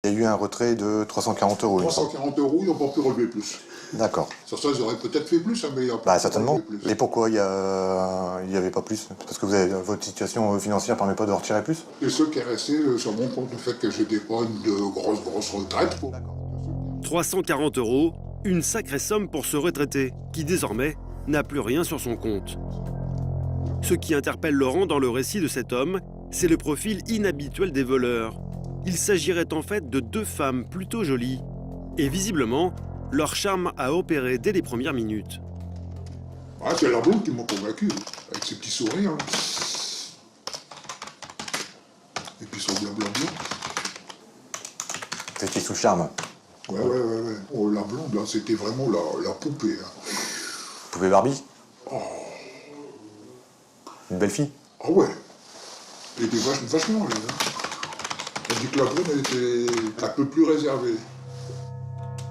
Il y a eu un retrait de 340 €. 340 €, ils n'ont pas pu relever plus. D'accord. Sur ça, ils auraient peut-être fait plus, hein, mais il n'y a pas Bah certainement. relevé plus. Et pourquoi il y avait pas plus? Parce que votre situation financière ne permet pas de retirer plus? Et ce qui est resté sur mon compte, le fait que j'étais pas une grosse retraite. 340 €, une sacrée somme pour ce retraité, qui désormais n'a plus rien sur son compte. Ce qui interpelle Laurent dans le récit de cet homme, c'est le profil inhabituel des voleurs. Il s'agirait en fait de deux femmes plutôt jolies. Et visiblement, leur charme a opéré dès les premières minutes. Ah, c'est la blonde qui m'a convaincu, avec ses petits sourires. Et puis son blanc. C'était sous charme. Ouais. Oh, la blonde, là, c'était vraiment la poupée. Hein. Poupée Barbie? Une belle fille? Ah ouais. Elle était vachement à l'aise. Hein. Elle dit que la blonde, elle était un peu plus réservée.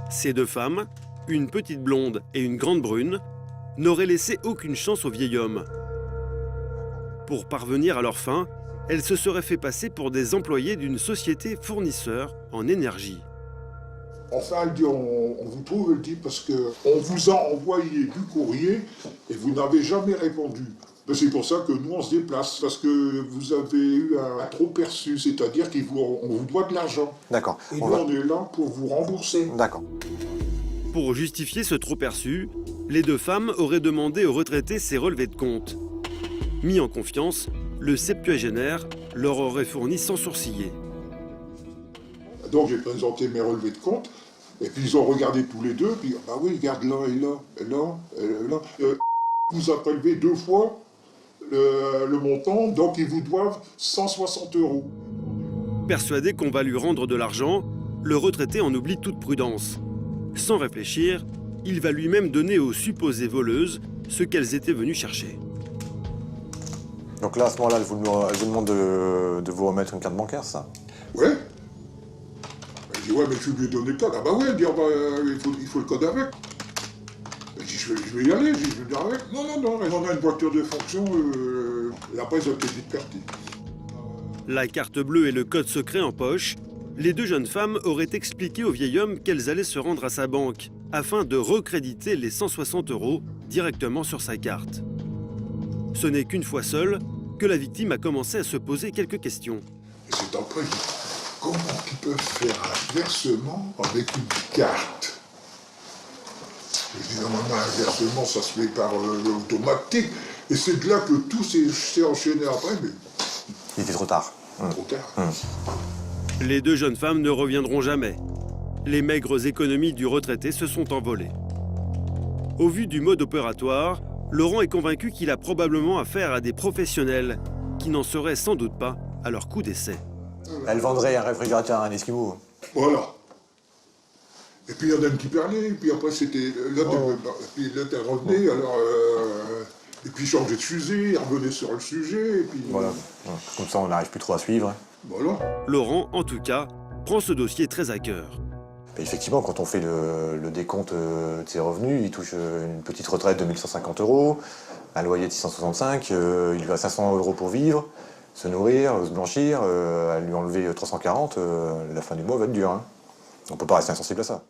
Ces deux femmes, une petite blonde et une grande brune, n'auraient laissé aucune chance au vieil homme. Pour parvenir à leur fin, elles se seraient fait passer pour des employés d'une société fournisseur en énergie. Enfin, elle dit, on vous trouve, elle dit, parce qu'on vous a envoyé du courrier et vous n'avez jamais répondu. C'est pour ça que nous, on se déplace, parce que vous avez eu un trop perçu, c'est-à-dire qu'on vous doit de l'argent. D'accord. Et nous, on est là pour vous rembourser. D'accord. Pour justifier ce trop perçu, les deux femmes auraient demandé au retraité ses relevés de compte. Mis en confiance, le septuagénaire leur aurait fourni sans sourciller. Donc j'ai présenté mes relevés de compte, et puis ils ont regardé tous les deux, puis bah oui, regarde là et là, et là, et là. Vous a prélevé 2 fois le montant, donc ils vous doivent 160 €. Persuadé qu'on va lui rendre de l'argent, le retraité en oublie toute prudence. Sans réfléchir, il va lui-même donner aux supposées voleuses ce qu'elles étaient venues chercher. Donc là, à ce moment-là, elle vous demande de vous remettre une carte bancaire, ça? Ouais. Elle dit, ouais, mais je lui ai donné le code. Ah bah ouais, elle dit, ah bah, il faut le code avec. Elle dit, je vais y aller, je vais venir avec. Non, elle en a une voiture de fonction, et après, ils ont été vite partis. La carte bleue et le code secret en poche, les deux jeunes femmes auraient expliqué au vieil homme qu'elles allaient se rendre à sa banque afin de recréditer les 160 € directement sur sa carte. Ce n'est qu'une fois seule que la victime a commencé à se poser quelques questions. Et c'est après, je dis, comment ils peuvent faire un versement avec une carte? Je dis, normalement, un versement, ça se fait par automatique. Et c'est de là que tout s'est enchaîné après, mais Il était trop tard. trop tard. Les deux jeunes femmes ne reviendront jamais. Les maigres économies du retraité se sont envolées. Au vu du mode opératoire, Laurent est convaincu qu'il a probablement affaire à des professionnels qui n'en seraient sans doute pas à leur coup d'essai. Elle vendrait un réfrigérateur à un Esquimau. Voilà. Et puis il y en a une qui parlait, et puis après c'était... Là, t'es revenu, alors... et puis il changeait de sujet, il revenait sur le sujet, et puis... Voilà. Comme ça, on n'arrive plus trop à suivre. Voilà. Laurent, en tout cas, prend ce dossier très à cœur. Et effectivement, quand on fait le décompte de ses revenus, il touche une petite retraite de 1150 €, un loyer de 665, il lui a 500 € pour vivre, se nourrir, se blanchir, à lui enlever 340, la fin du mois va être dure. Hein. On ne peut pas rester insensible à ça.